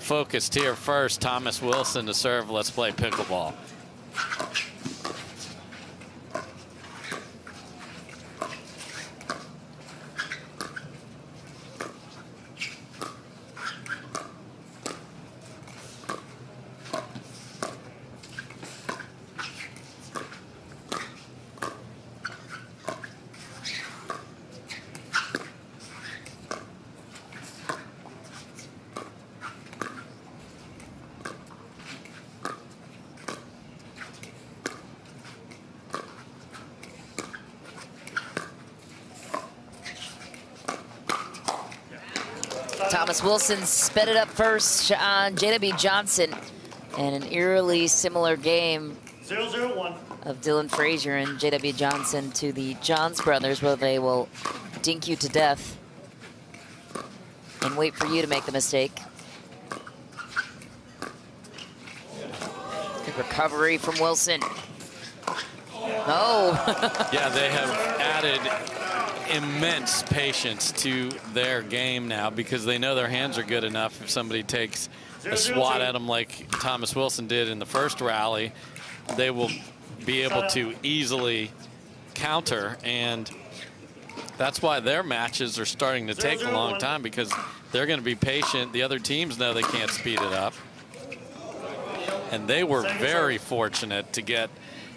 focused here first. Thomas Wilson to serve. Let's play pickleball. Thomas Wilson sped it up first on J.W. Johnson. And an eerily similar game 0-0-1 of Dylan Frazier and J.W. Johnson to the Johns brothers, where they will dink you to death and wait for you to make the mistake. Good recovery from Wilson. Oh. Yeah, they have added immense patience to their game now because they know their hands are good enough. If somebody takes a swat at them like Thomas Wilson did in the first rally, they will be able to easily counter, and that's why their matches are starting to take a long time, because they're going to be patient. The other teams know they can't speed it up, and they were very fortunate to get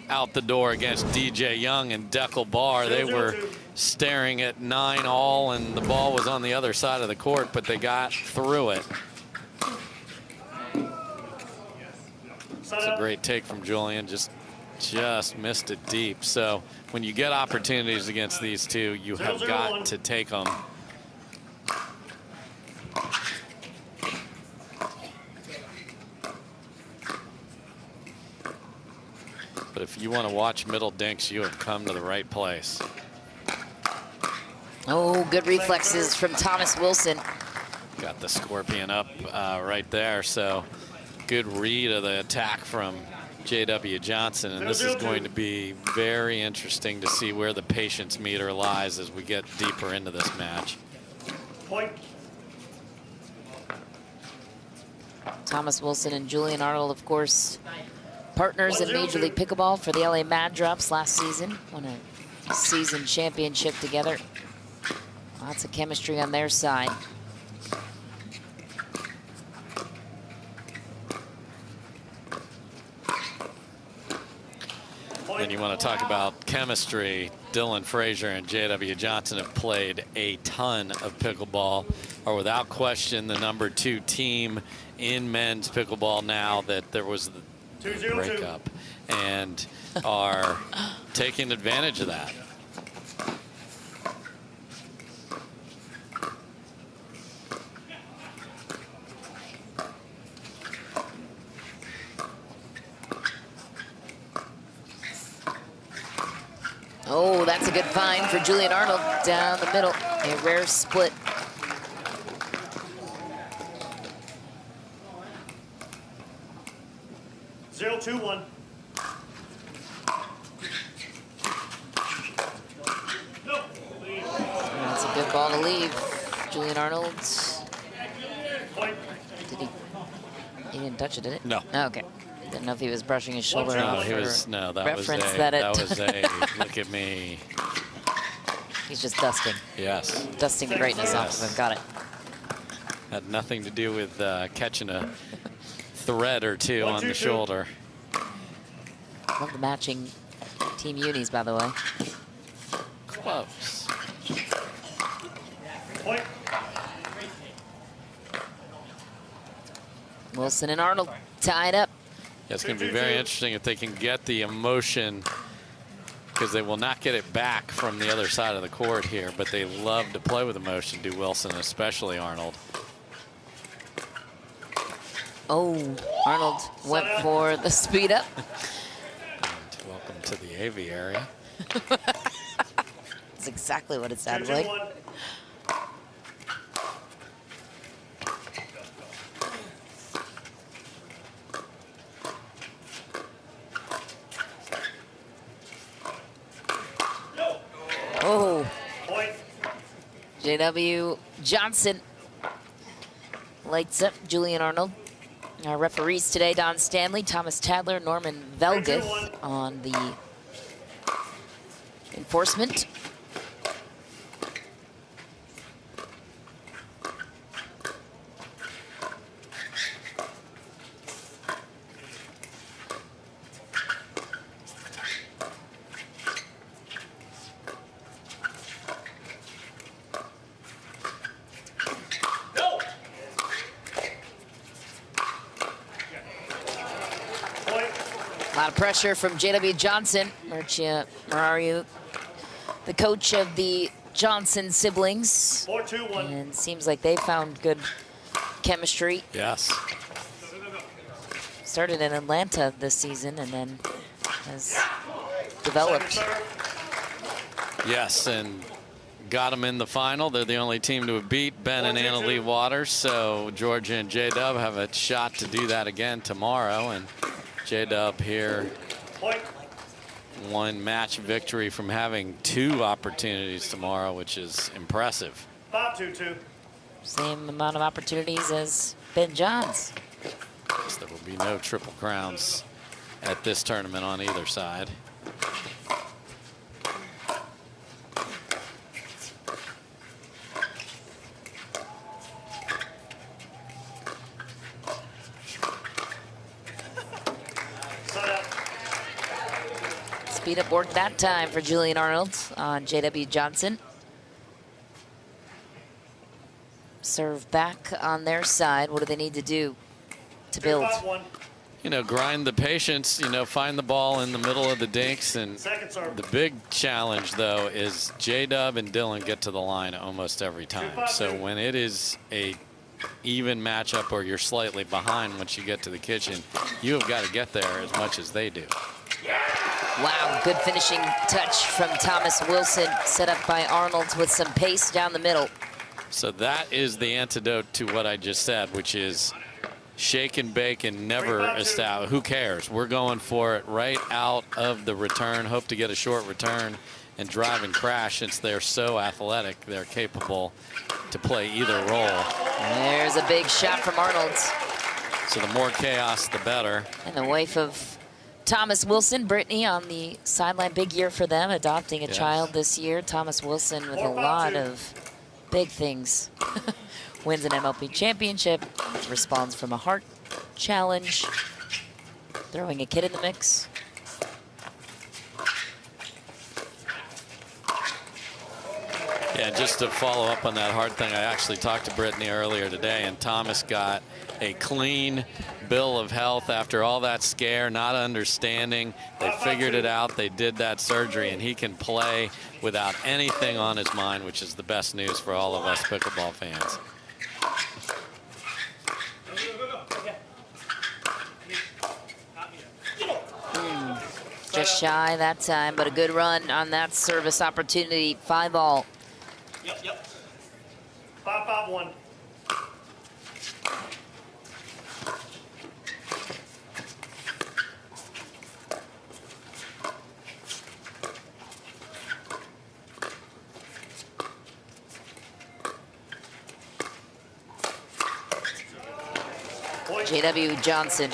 out the door against DJ Young and Deckel Bar. They were staring at 9-all, and the ball was on the other side of the court, but they got through it. It's a great take from Julian, just missed it deep. So when you get opportunities against these two, you have got to take them. But if you want to watch middle dinks, you have come to the right place. Oh, good reflexes from Thomas Wilson. Got the scorpion up right there. So good read of the attack from J.W. Johnson. And this is going to be very interesting to see where the patience meter lies as we get deeper into this match. Point. Thomas Wilson and Julian Arnold, of course, partners in Major League Pickleball for the LA Mad Drops last season. Won a season championship together. Lots of chemistry on their side. And you want to talk about chemistry. Dylan Frazier and J.W. Johnson have played a ton of pickleball, are without question the #2 team in men's pickleball now that there was the breakup, and are taking advantage of that. Oh, that's a good find for Julian Arnold down the middle. A rare split. Zero, 2-1. That's a good ball to leave. Julian Arnold. Did he? He didn't touch it, did it? No. Oh, okay. Didn't know if he was brushing his shoulder No, off. he was. No, that was a. That was a. Look at me. He's just dusting. Yes. Dusting the greatness off of him. Got it. Had nothing to do with catching a thread or two on the shoulder. Love the matching team unis, by the way. Close. Point. Wilson and Arnold tied up. Yeah, it's going to be very interesting if they can get the emotion, because they will not get it back from the other side of the court here, but they love to play with emotion, do Wilson, especially Arnold. Oh, Arnold went for the speed up. And welcome to the aviary. That's exactly what it sounded like. Oh, J.W. Johnson lights up Julian Arnold. Our referees today, Don Stanley, Thomas Tadler, Norman Velgeth on the enforcement. A lot of pressure from J.W. Johnson, Mararu, the coach of the Johnson siblings. 4-2-1. And seems like they found good chemistry. Yes. Started in Atlanta this season and then has developed. Second serve. Yes, and got them in the final. They're the only team to have beat Ben and Anna Lee Waters, so Georgia and J-Dub have a shot to do that again tomorrow. And J-Dub here, Point. one match victory from having 2 opportunities tomorrow, which is impressive. 5-2-2. Same amount of opportunities as Ben Johns. Yes, there will be no triple crowns at this tournament on either side. Side out. Speed up work that time for Julian Arnold on J.W. Johnson. Serve back on their side. What do they need to do to build? 2-5-1. You know, grind the patience, you know, find the ball in the middle of the dinks. And Second serve. the big challenge, though, is J-Dub and Dylan get to the line almost every time. So when it is a even matchup or you're slightly behind once you get to the kitchen, you have got to get there as much as they do. Wow, good finishing touch from Thomas Wilson, set up by Arnold with some pace down the middle. So that is the antidote to what I just said, which is shake and bake and never establish. Who cares? We're going for it right out of the return. Hope to get a short return and drive and crash. Since they're so athletic, they're capable to play either role. There's a big shot from Arnold. So the more chaos, the better. And the wife of Thomas Wilson, Brittany, on the sideline. Big year for them, adopting a child this year. Thomas Wilson with a lot of big things. Wins an MLP championship, responds from a heart challenge, throwing a kid in the mix. Yeah, just to follow up on that heart thing, I actually talked to Brittany earlier today, and Thomas got a clean bill of health after all that scare, not understanding. They figured it out. They did that surgery, and he can play without anything on his mind, which is the best news for all of us pickleball fans. Just shy that time, but a good run on that service opportunity. 5-all. Yep. 5-5-1. J.W. Johnson,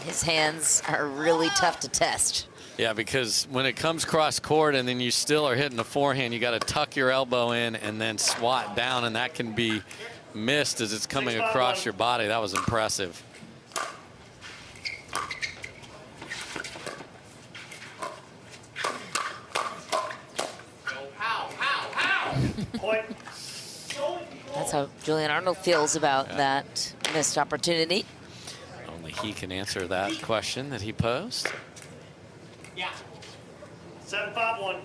his hands are really tough to test. Yeah, because when it comes cross court and then you still are hitting a forehand, you got to tuck your elbow in and then swat down, and that can be missed as it's coming across your body. That was impressive. Point. That's how Julian Arnold feels about that missed opportunity. Only he can answer that question that he posed. 7-5-1.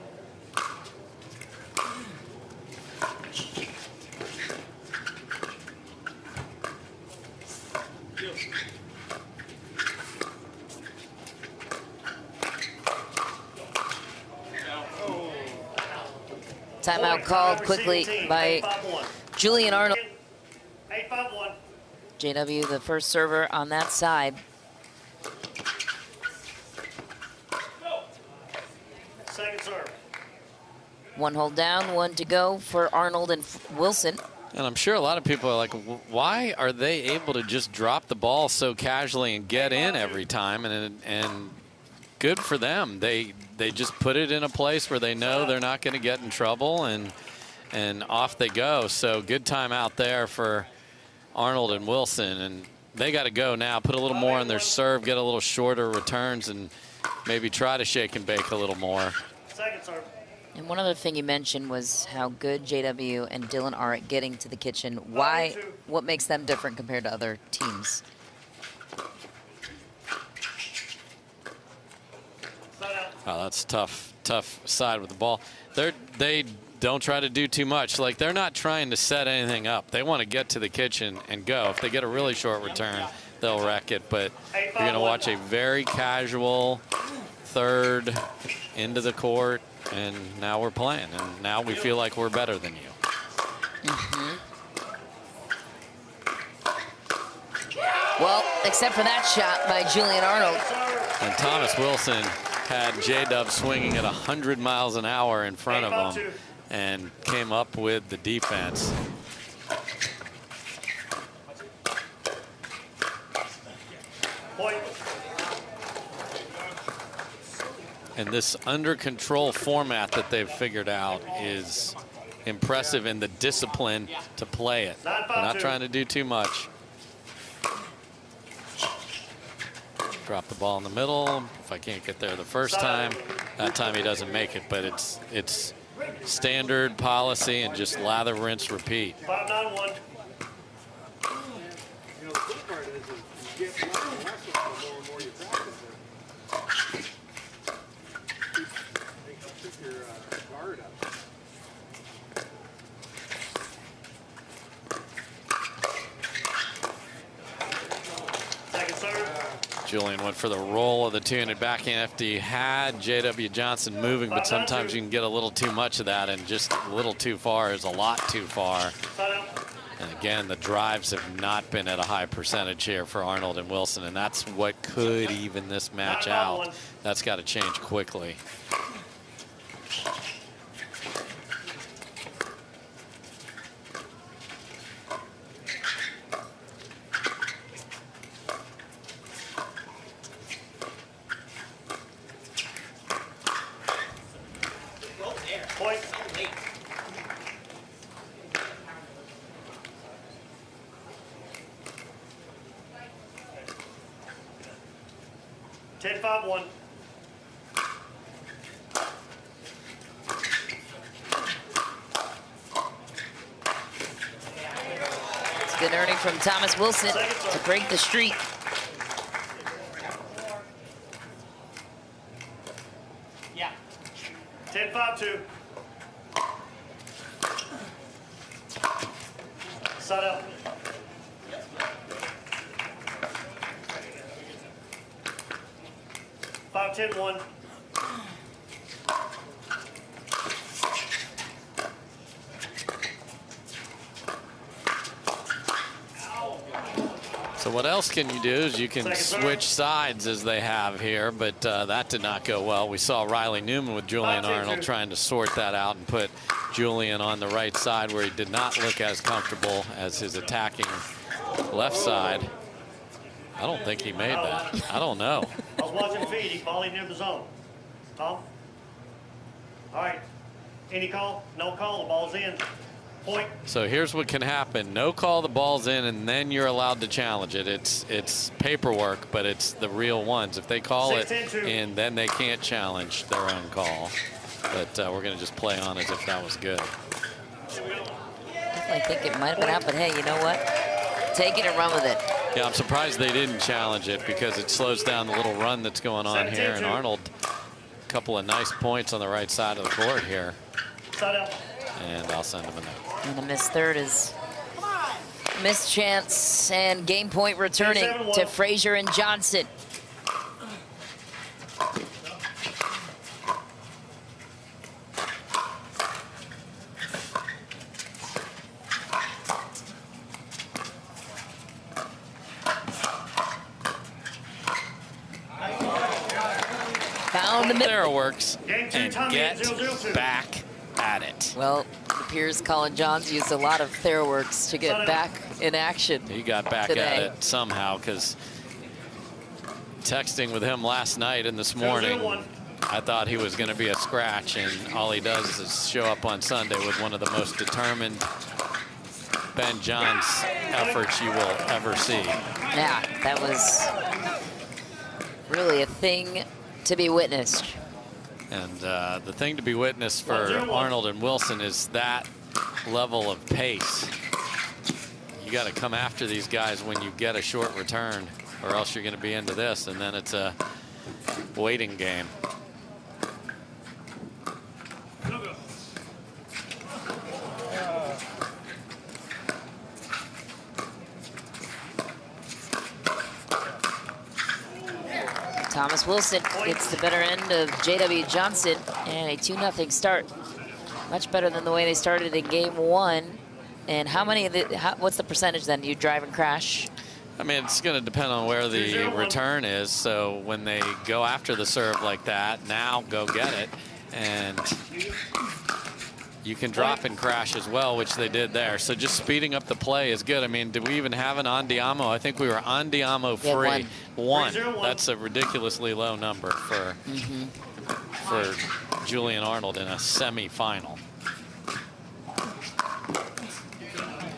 Timeout called quickly by Julian Arnold. 8-5-1. JW, the first server on that side. Second serve. One hold down, one to go for Arnold and Wilson. And I'm sure a lot of people are like, why are they able to just drop the ball so casually and get in every time? And good for them. They just put it in a place where they know they're not going to get in trouble, and off they go. So good time out there for Arnold and Wilson. And they got to go now, put a little more on their serve, get a little shorter returns, and maybe try to shake and bake a little more. Second serve. And one other thing you mentioned was how good JW and Dylan are at getting to the kitchen. Why? What makes them different compared to other teams? Oh, that's tough side with the ball. They don't try to do too much. Like, they're not trying to set anything up. They want to get to the kitchen and go. If they get a really short return, they'll wreck it. But you're going to watch a very casual third into the court, and now we're playing, and now we feel like we're better than you. Well, except for that shot by Julian Arnold. And Thomas Wilson had J-Dub swinging at 100 miles an hour in front of him and came up with the defense. Point. And this under control format that they've figured out is impressive in the discipline to play it. They're not trying to do too much. Drop the ball in the middle. If I can't get there the first time, that time he doesn't make it, but it's standard policy and just lather, rinse, repeat. 5-9-1. You know, the cool part is you get less and less of the more and more you practice it. Keep your guard up. Second serve. Julian went for the roll of the two-handed backhand after he had J.W. Johnson moving, but sometimes you can get a little too much of that, and just a little too far is a lot too far. And again, the drives have not been at a high percentage here for Arnold and Wilson, and that's what could even this match out. That's got to change quickly. Point. 10-5-1. It's good earning from Thomas Wilson to break the streak. Yeah. 10-5-2. Side up. Five, 10-1. So what else can you do is you can switch sides as they have here, but that did not go well. We saw Riley Newman with Julian Arnold trying to sort that out and put Julian on the right side where he did not look as comfortable as his attacking left side. I don't think he made that. I don't know. I was watching feed. He volleyed near the zone. Call? All right. Any call? No call. The ball's in. Point. So here's what can happen. No call, the ball's in, and then you're allowed to challenge it. It's paperwork, but it's the real ones. If they call it in, then they can't challenge their own call. But we're going to just play on as if that was good. Definitely think it might have been out, but hey, you know what? Take it and run with it. Yeah, I'm surprised they didn't challenge it because it slows down the little run that's going on here. And Arnold, a couple of nice points on the right side of the court here. And I'll send him a note. And a missed third is missed chance, and game point returning to Frazier and Johnson. Found the middle. There works and get back at it. Well, the appears Colin Johns used a lot of Theraworks to get back in action. He got back today. at it somehow, because texting with him last night and this morning, I thought he was going to be a scratch, and all he does is show up on Sunday with one of the most determined Ben Johns efforts you will ever see. Yeah, that was really a thing to be witnessed. And the thing to be witnessed for Arnold and Wilson is that level of pace. You got to come after these guys when you get a short return, or else you're going to be into this, and then it's a waiting game. Thomas Wilson gets the better end of J.W. Johnson, and a 2-0 start. Much better than the way they started in game 1. And how many of the, what's the percentage then? You drive and crash? I mean, it's going to depend on where the return is. So when they go after the serve like that, now go get it. And you can drop and crash as well, which they did there. So just speeding up the play is good. I mean, did we even have an Andiamo? I think we were Andiamo free. One. That's a ridiculously low number for Julian Arnold in a semifinal.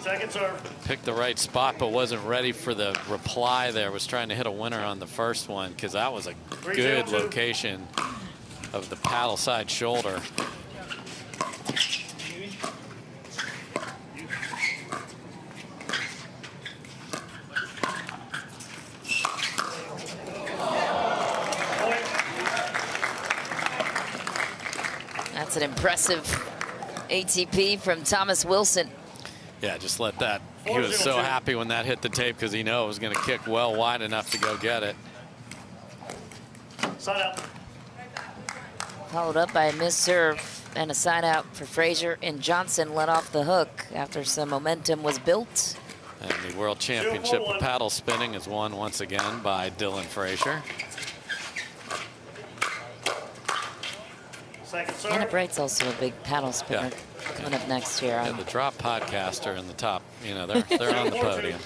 Second serve. Picked the right spot, but wasn't ready for the reply there. Was trying to hit a winner on the first one, because that was a good location of the paddle side shoulder. That's an impressive ATP from Thomas Wilson. Yeah, just let that. He was so happy when that hit the tape, because he knew it was going to kick well wide enough to go get it. Side out. Followed up by a missed serve and a side out for Frazier, and Johnson let off the hook after some momentum was built. And the World Championship of paddle spinning is won once again by Dylan Frazier. Second serve. Anna Bright's also a big paddle spinner coming up next year. Yeah, the Drop podcast are in the top. You know, they're on the podium.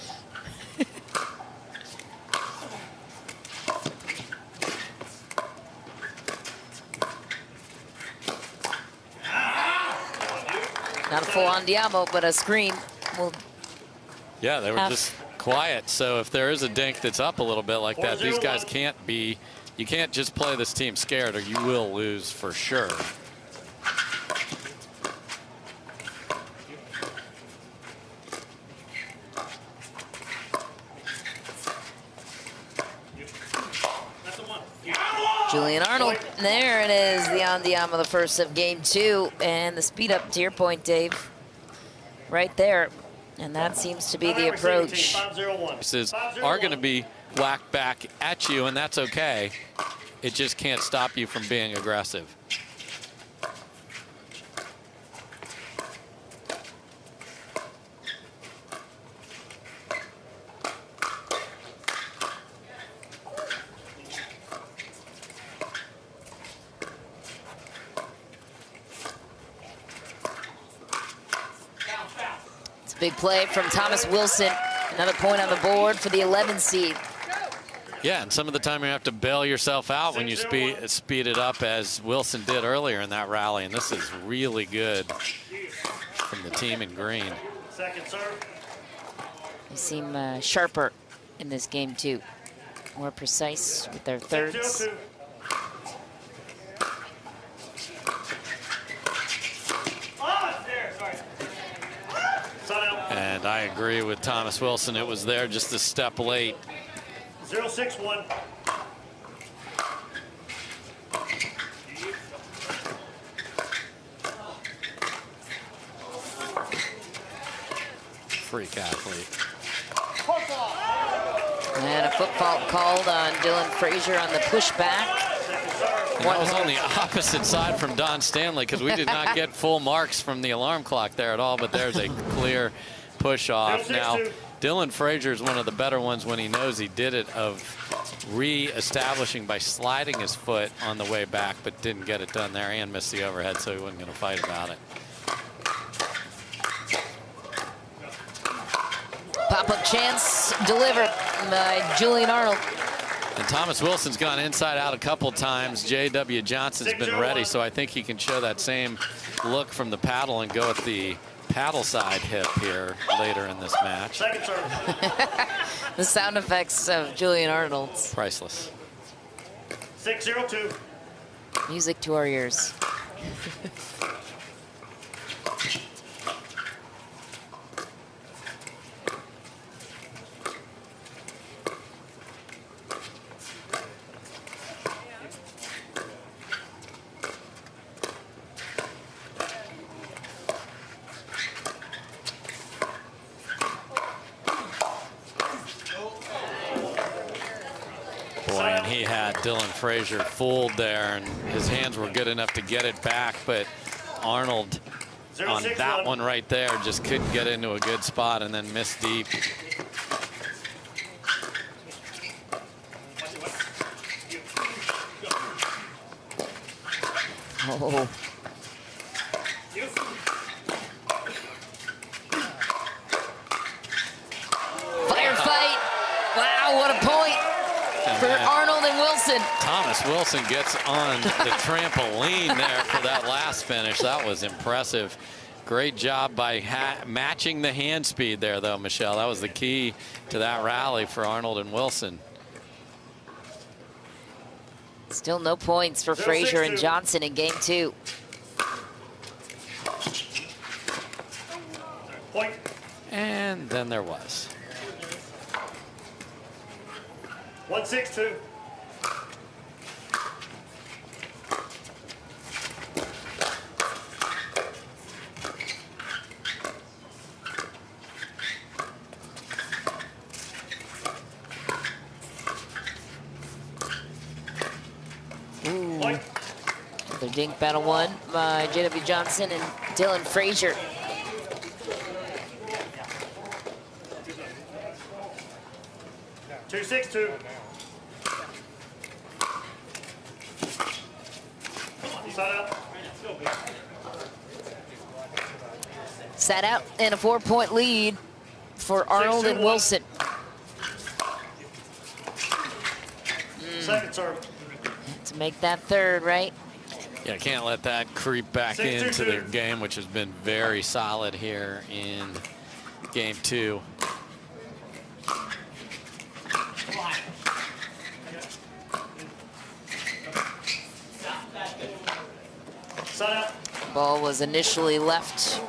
Not a full Andiamo, but a screen will. Yeah, they were just quiet. So if there is a dink that's up a little bit like that, these guys can't be. You can't just play this team scared, or you will lose for sure. Julian Arnold, there it is, the Andiamo, the first of game 2, and the speed up to your point, Dave, right there, and that seems to be the approach. Are going to be whacked back at you, and that's okay. It just can't stop you from being aggressive. Big play from Thomas Wilson. Another point on the board for the 11 seed. Yeah, and some of the time you have to bail yourself out when you speed it up, as Wilson did earlier in that rally. And this is really good from the team in green. Second serve. They seem sharper in this game too. More precise with their thirds. And I agree with Thomas Wilson. It was there just a step late. 0-6-1. Freak athlete. And a foot fault called on Dylan Frazier on the pushback. That was on the opposite side from Don Stanley, because we did not get full marks from the alarm clock there at all, but there's a clear push off. Now, Dylan Frazier is one of the better ones when he knows he did it, of re-establishing by sliding his foot on the way back, but didn't get it done there and missed the overhead, so he wasn't going to fight about it. pop-up chance delivered by Julian Arnold. And Thomas Wilson's gone inside out a couple times. J.W. Johnson's been ready, so I think he can show that same look from the paddle and go at the paddle side hip here later in this match. Second serve. The sound effects of Julian Arnold's. Priceless. 6-0-2. Music to our ears. Boy, and he had Dylan Frazier fooled there, and his hands were good enough to get it back, but Arnold on that one right there just couldn't get into a good spot and then missed deep. Oh. Firefight. Wow, what a point for Arnold and Wilson. Thomas Wilson gets on the trampoline there for that last finish. That was impressive. Great job by matching the hand speed there, though, Michelle. That was the key to that rally for Arnold and Wilson. Still no points for Frazier and Johnson in game 2. Point. And then there was. 1-6-2. Point. The dink battle won by J.W. Johnson and Dylan Frazier. Two, 6-2. Side out. Sat out and a 4-point lead for Arnold and 6-2-1. Wilson. Second serve. To make that third, right? Yeah, can't let that creep back 6-2-2. into their game, which has been very solid here in game 2. Side out. Ball was initially left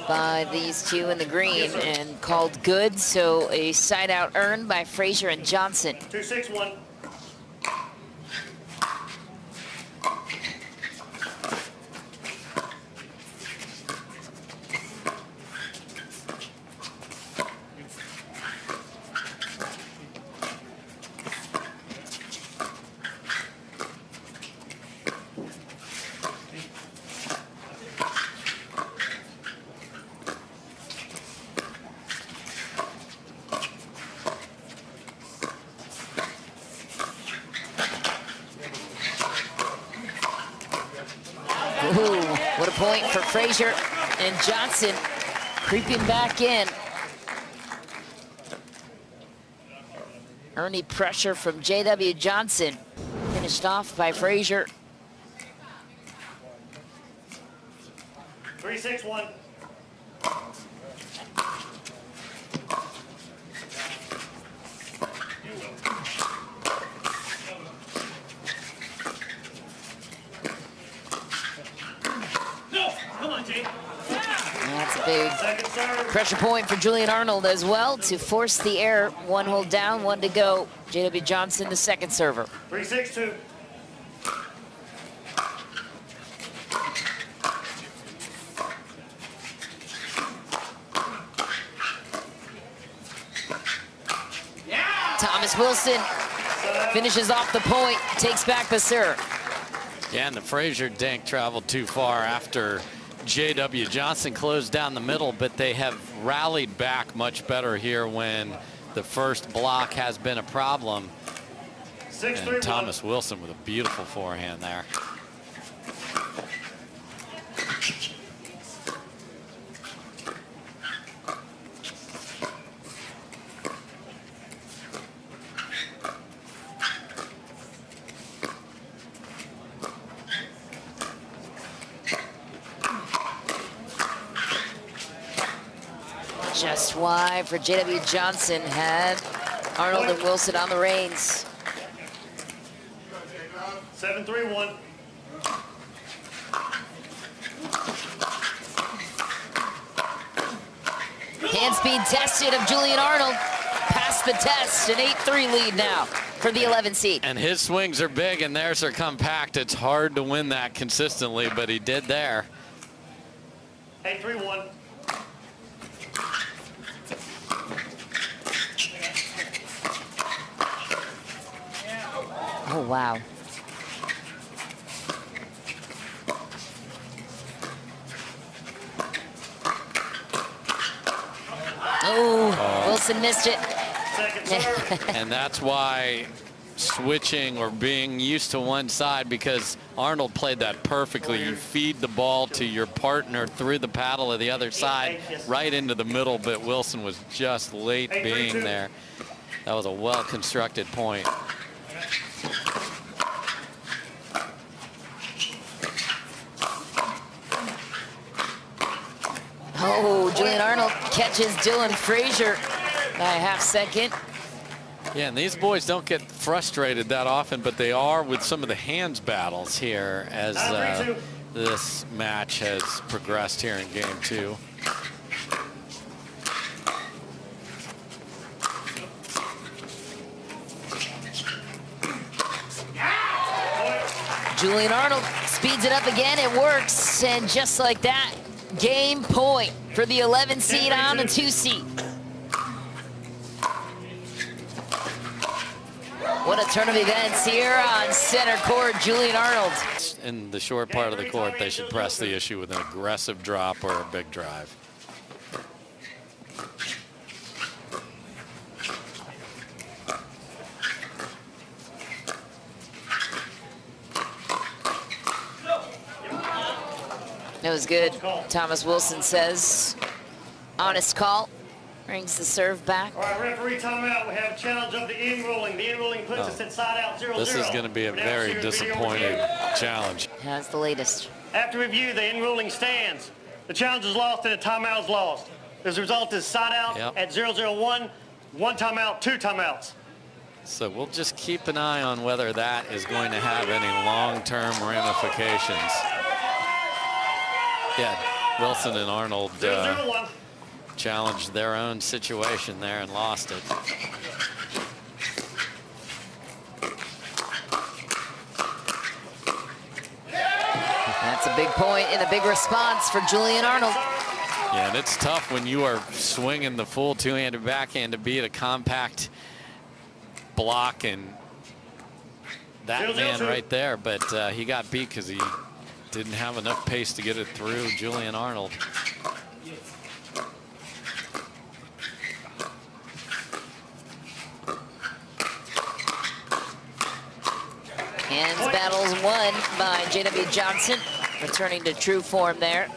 by these two in the green and called good, so a side out earned by Frazier and Johnson. 2-6-1. Ooh, what a point for Frazier and Johnson creeping back in. Early pressure from J.W. Johnson. Finished off by Frazier. 3-6-1. That's a big Second serve. pressure point for Julian Arnold as well to force the error. 1 hole down, 1 to go. J.W. Johnson, the second server. 3-6-2. Thomas Wilson finishes off the point, takes back the serve. Yeah, and the Frazier dink traveled too far after J.W. Johnson closed down the middle, but they have rallied back much better here when the first block has been a problem. 6-3-1. And Thomas Wilson with a beautiful forehand there. Just wide for J.W. Johnson. Had Arnold and Wilson on the reins. 7-3-1. Hand speed tested of Julian Arnold. Passed the test. An 8-3 lead now for the 11 seed. And his swings are big and theirs are compact. It's hard to win that consistently, but he did there. 8-3-1. Oh, wow. Oh, Wilson missed it. Second serve. And that's why switching or being used to one side, because Arnold played that perfectly. You feed the ball to your partner through the paddle of the other side, right into the middle, but Wilson was just late being there. That was a well-constructed point. Oh, Julian Arnold catches Dylan Frazier by a half second. Yeah, and these boys don't get frustrated that often, but they are with some of the hands battles here as this match has progressed here in game 2. Julian Arnold speeds it up again. It works, and just like that, game point for the 11 seed on the 2 seed. What a turn of events here on center court. Julian Arnold. In the short part of the court, they should press the issue with an aggressive drop or a big drive. That was good. Thomas Wilson says, honest call. Brings the serve back. All right, referee timeout. We have a challenge of the end ruling. The end ruling puts us at side out 0-0. This is going to be a very disappointing challenge. Has the latest. After review, the end ruling stands. The challenge is lost and the timeout is lost. The result is side out at 0-0-1, 1 timeout, 2 timeouts. So we'll just keep an eye on whether that is going to have any long-term ramifications. Yeah, Wilson and Arnold 0-0-1. challenged their own situation there and lost it. That's a big point and a big response for Julian Arnold. Yeah, and it's tough when you are swinging the full two-handed backhand to beat a compact block and that man right there, but he got beat because he didn't have enough pace to get it through Julian Arnold. Hands battles won by J.W. Johnson, returning to true form there.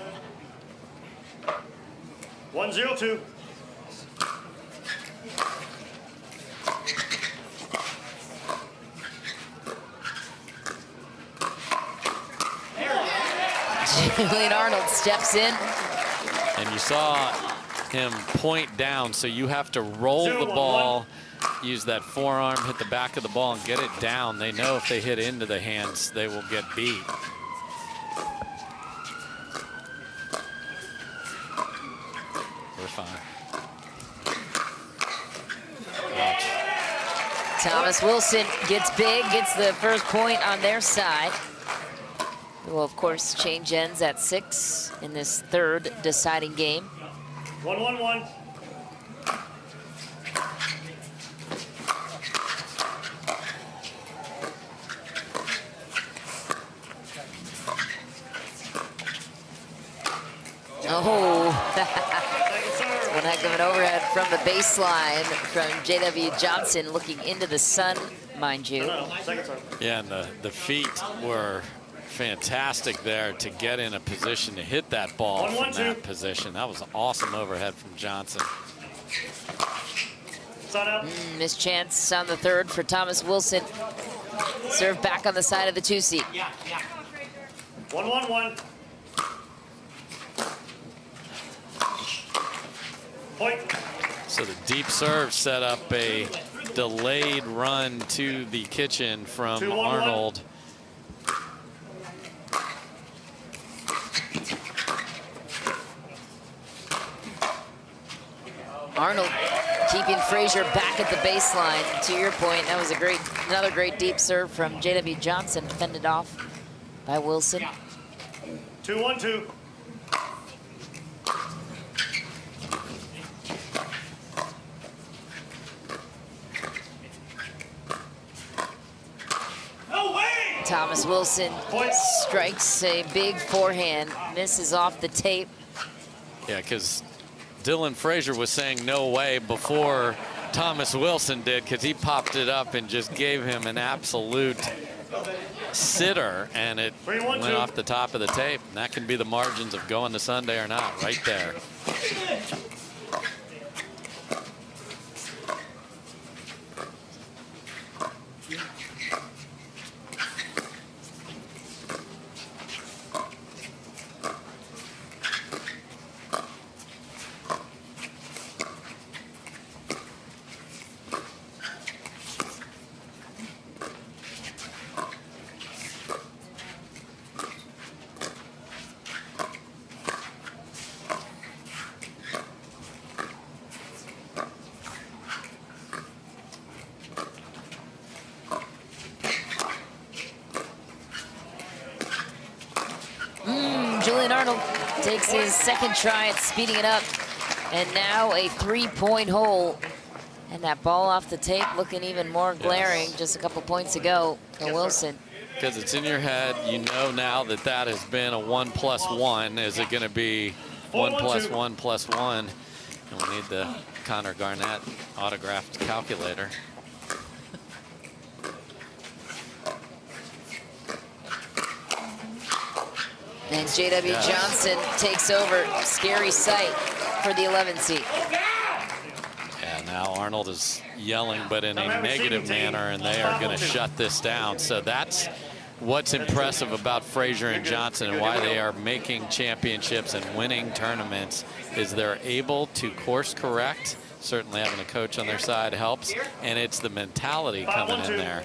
1-0-2. Julian Arnold steps in. And you saw him point down, so you have to roll the ball, use that forearm, hit the back of the ball, and get it down. They know if they hit into the hands, they will get beat. We're fine. Ouch. Thomas Wilson gets big, gets the first point on their side. We'll, of course, change ends at 6 in this third deciding game. 1-1-1. Oh, one heck of an overhead from the baseline from J.W. Johnson, looking into the sun, mind you. Yeah, and the feet were fantastic there to get in a position to hit that ball from that position. That was an awesome overhead from Johnson. Missed chance on the third for Thomas Wilson. Serve back on the side of the 2 seat. 1-1-1. Point. So the deep serve set up a delayed run to the kitchen from 2-1-1. Arnold. Arnold keeping Frazier back at the baseline. To your point, that was another great deep serve from J.W. Johnson, fended off by Wilson. 2-1-2. Thomas Wilson strikes a big forehand, misses off the tape. Yeah, because Dylan Frazier was saying no way before Thomas Wilson did, because he popped it up and just gave him an absolute sitter, and it went off the top of the tape. And that can be the margins of going to Sunday or not, right there. Julian Arnold takes his second try at speeding it up. And now a 3-point hole. And that ball off the tape looking even more glaring just a couple points ago for Wilson. Because it's in your head, you know now that that has been a 1+1. Is it going to be 1+1+1? And we need the Connor Garnett autographed calculator. And J.W. Johnson takes over. Scary sight for the 11 seed. Yeah, now Arnold is yelling, but in a negative manner, and they are going to shut this down. So that's what's impressive about Frazier and Johnson and why they are making championships and winning tournaments, is they're able to course correct. Certainly having a coach on their side helps, and it's the mentality coming in there.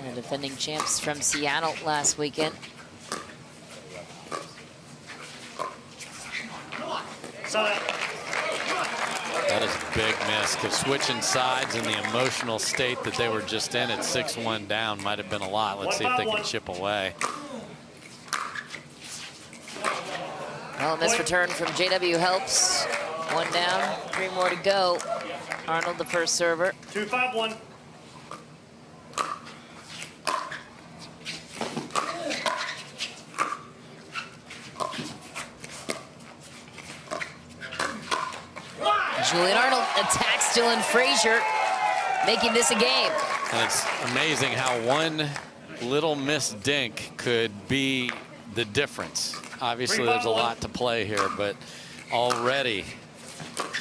And the defending champs from Seattle last weekend. That is a big miss, because switching sides in the emotional state that they were just in at 6-1 down might have been a lot. Let's see if they can chip away. Well, this return from JW helps. 1 down, 3 more to go. Arnold, the first server. 2-5-1. Julian Arnold attacks Dylan Frazier, making this a game. And it's amazing how one little missed dink could be the difference. Obviously, there's a lot to play here, but already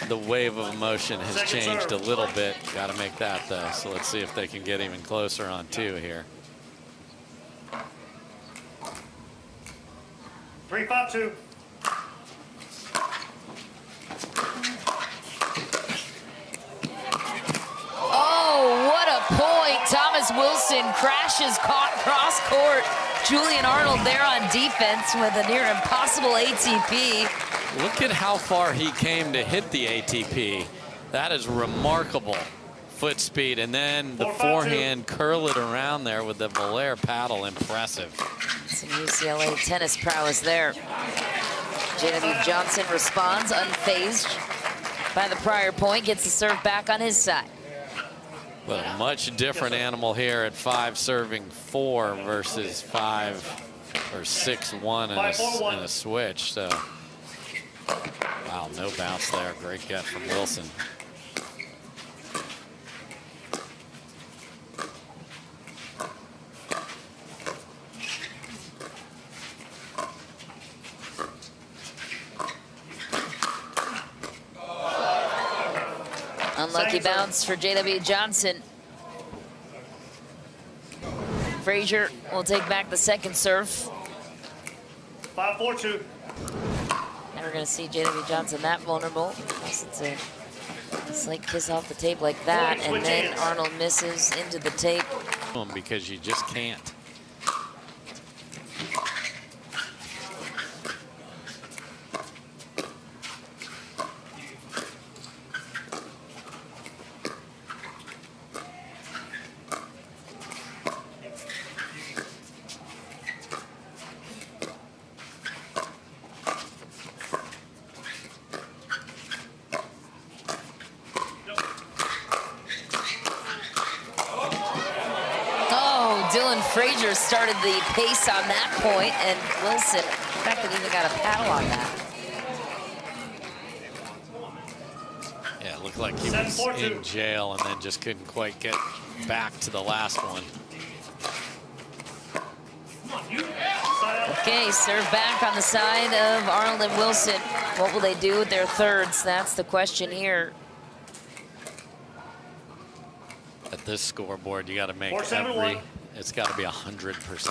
the wave of emotion has changed a little bit. Got to make that, though. So let's see if they can get even closer on 2 here. 3-5-2. Oh, what a point. Thomas Wilson crashes cross court. Julian Arnold there on defense with a near impossible ATP. Look at how far he came to hit the ATP. That is remarkable foot speed. And then the forehand curl it around there with the Valair paddle. Impressive. Some UCLA tennis prowess there. J.W. Johnson responds unfazed by the prior point, gets the serve back on his side. But a much different animal here at 5 serving 4 versus 5 or 6-1 in a switch. So, wow, no bounce there. Great get from Wilson. Unlucky bounce for J.W. Johnson. Frazier will take back the second serve. 5-4-2. That never going to see J.W. Johnson that vulnerable unless it's a slight kiss off the tape like that, and then Arnold misses into the tape. Because you just can't. Frazier started the pace on that point, and Wilson, in fact, even got a paddle on that. Yeah, it looked like he was in jail and then just couldn't quite get back to the last one. Okay, serve back on the side of Arnold and Wilson. What will they do with their thirds? That's the question here. At this scoreboard, you got to make it's got to be 100%.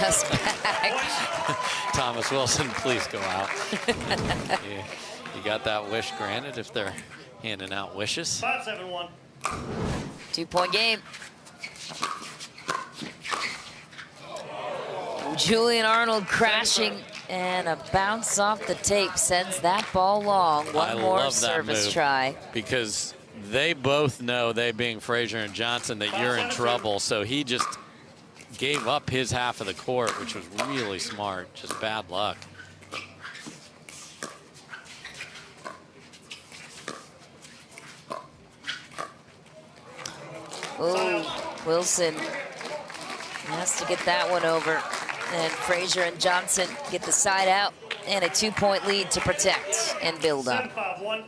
Just back. Thomas Wilson, please go out. You got that wish granted if they're handing out wishes. 5-7-1. 2-point game. Julian Arnold crashing, and a bounce off the tape sends that ball long. One more service try. Because they both know, they being Frazier and Johnson, that you're in trouble. So he just gave up his half of the court, which was really smart. Just bad luck. Oh, Wilson has to get that one over. And Frazier and Johnson get the side out, and a 2-point lead to protect and build up. 7-5-1.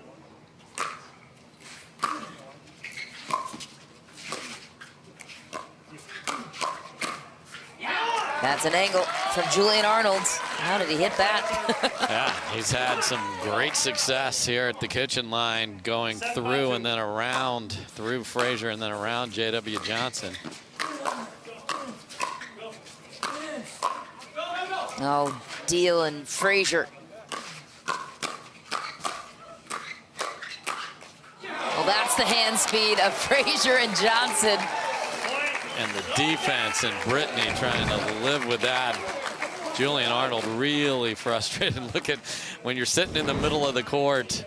That's an angle from Julian Arnold. How did he hit that? Yeah, he's had some great success here at the kitchen line, going through and then around, through Frazier and then around J.W. Johnson. Oh, Deal and Frazier. Well, that's the hand speed of Frazier and Johnson. And the defense and Brittany trying to live with that. Julian Arnold really frustrated. Look at when you're sitting in the middle of the court,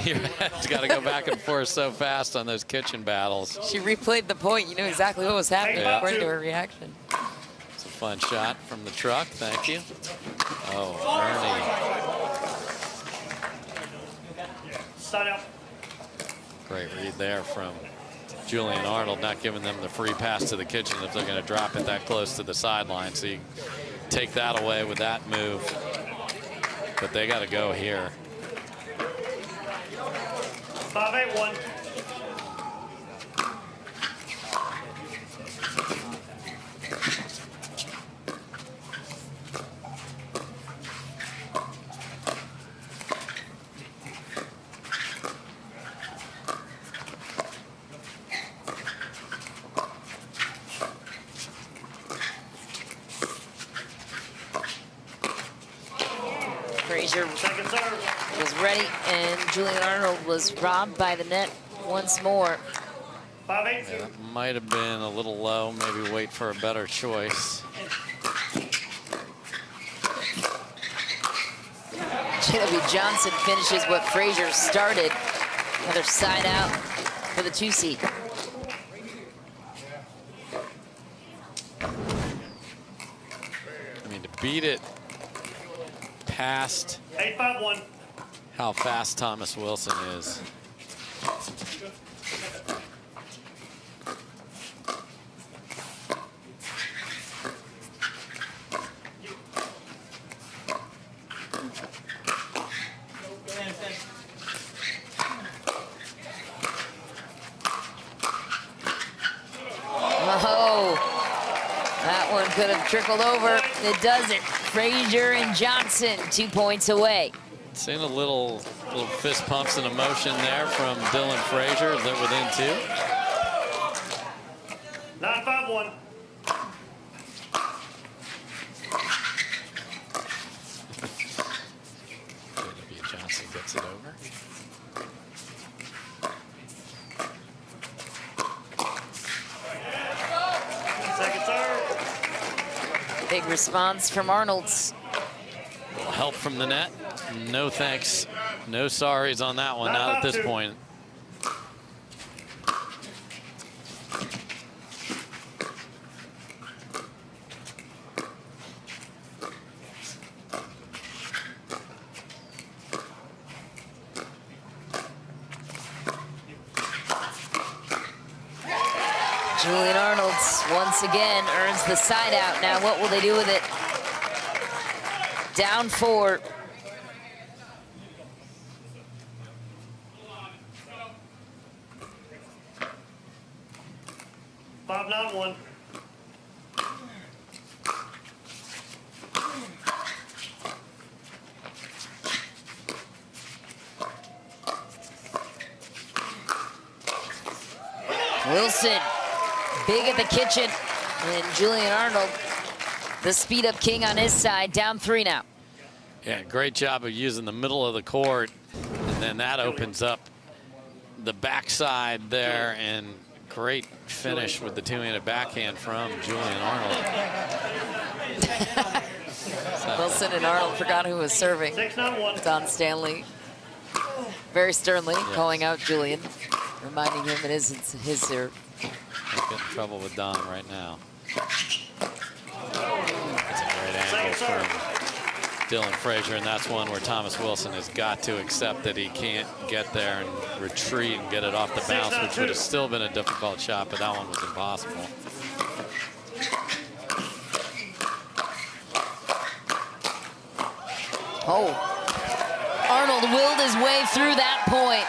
your head's got to go back and forth so fast on those kitchen battles. She replayed the point. You knew exactly what was happening according to her reaction. It's a fun shot from the truck. Thank you. Oh, Ernie. Side out. Great read there from Julian Arnold, not giving them the free pass to the kitchen if they're going to drop it that close to the sideline. So you take that away with that move. But they got to go here. 5-8-1. Frazier was ready, and Julian Arnold was robbed by the net once more. 5-8. Yeah, that might have been a little low. Maybe wait for a better choice. J.W. Johnson finishes what Frazier started. Another side out for the 2 seed. I mean, to beat it past 8-5-1. how fast Thomas Wilson is. Oh, that one could have trickled over. It doesn't. Frazier and Johnson 2 points away. Seeing a little fist pumps and emotion there from Dylan Frazier. They're within 2. 9-5-1. J.W. Johnson gets it over. Second serve. Big response from Arnold's. Help from the net. No thanks. No sorries on that one, not at this point. Julian Arnold once again earns the side out. Now what will they do with it? Down 4. Five, 9-1. Wilson, big at the kitchen. And Julian Arnold, the speed up king on his side, down 3 now. Yeah, great job of using the middle of the court. And then that opens up the backside there, and great finish with the two-handed backhand from Julian Arnold. Wilson and Arnold forgot who was serving. 6-9-1. Don Stanley, very sternly calling out Julian, reminding him it isn't his serve. He's getting in trouble with Don right now. That's a great angle from Dylan Frazier, and that's one where Thomas Wilson has got to accept that he can't get there and retreat and get it off the bounce, which would have still been a difficult shot, but that one was impossible. Oh, Arnold willed his way through that point.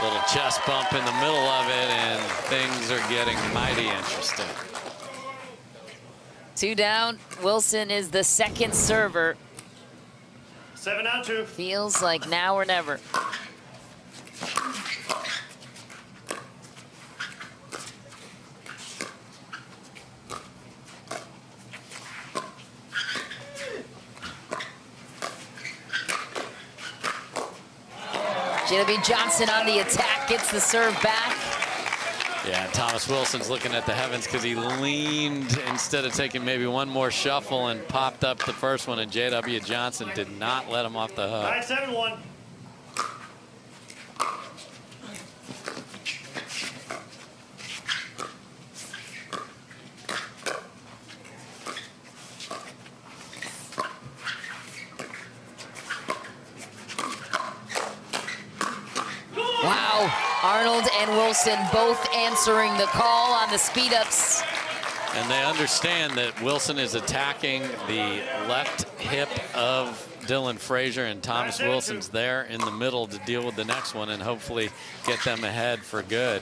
Little chest bump in the middle of it, and things are getting mighty interesting. 2 down. Wilson is the second server. 7-2. Feels like now or never. J.W. Johnson on the attack, gets the serve back. Yeah, Thomas Wilson's looking at the heavens because he leaned instead of taking maybe one more shuffle and popped up the first one, and J.W. Johnson did not let him off the hook. 9-7-1. Wow, Arnold and Wilson both answering the call on the speed ups. And they understand that Wilson is attacking the left hip of Dylan Frazier, and Thomas Wilson's there in the middle to deal with the next one and hopefully get them ahead for good.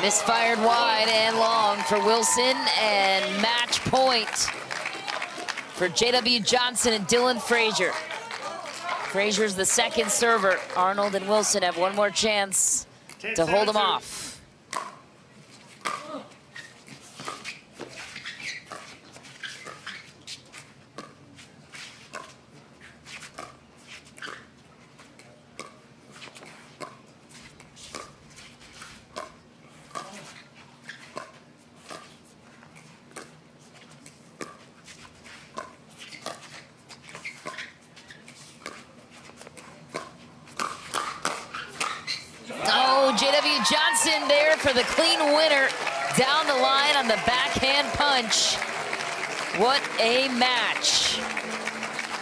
Misfired wide and long for Wilson, and match point for J.W. Johnson and Dylan Frazier. Frazier's the second server. Arnold and Wilson have one more chance to hold him off. J.W. Johnson there for the clean winner down the line on the backhand punch. What a match.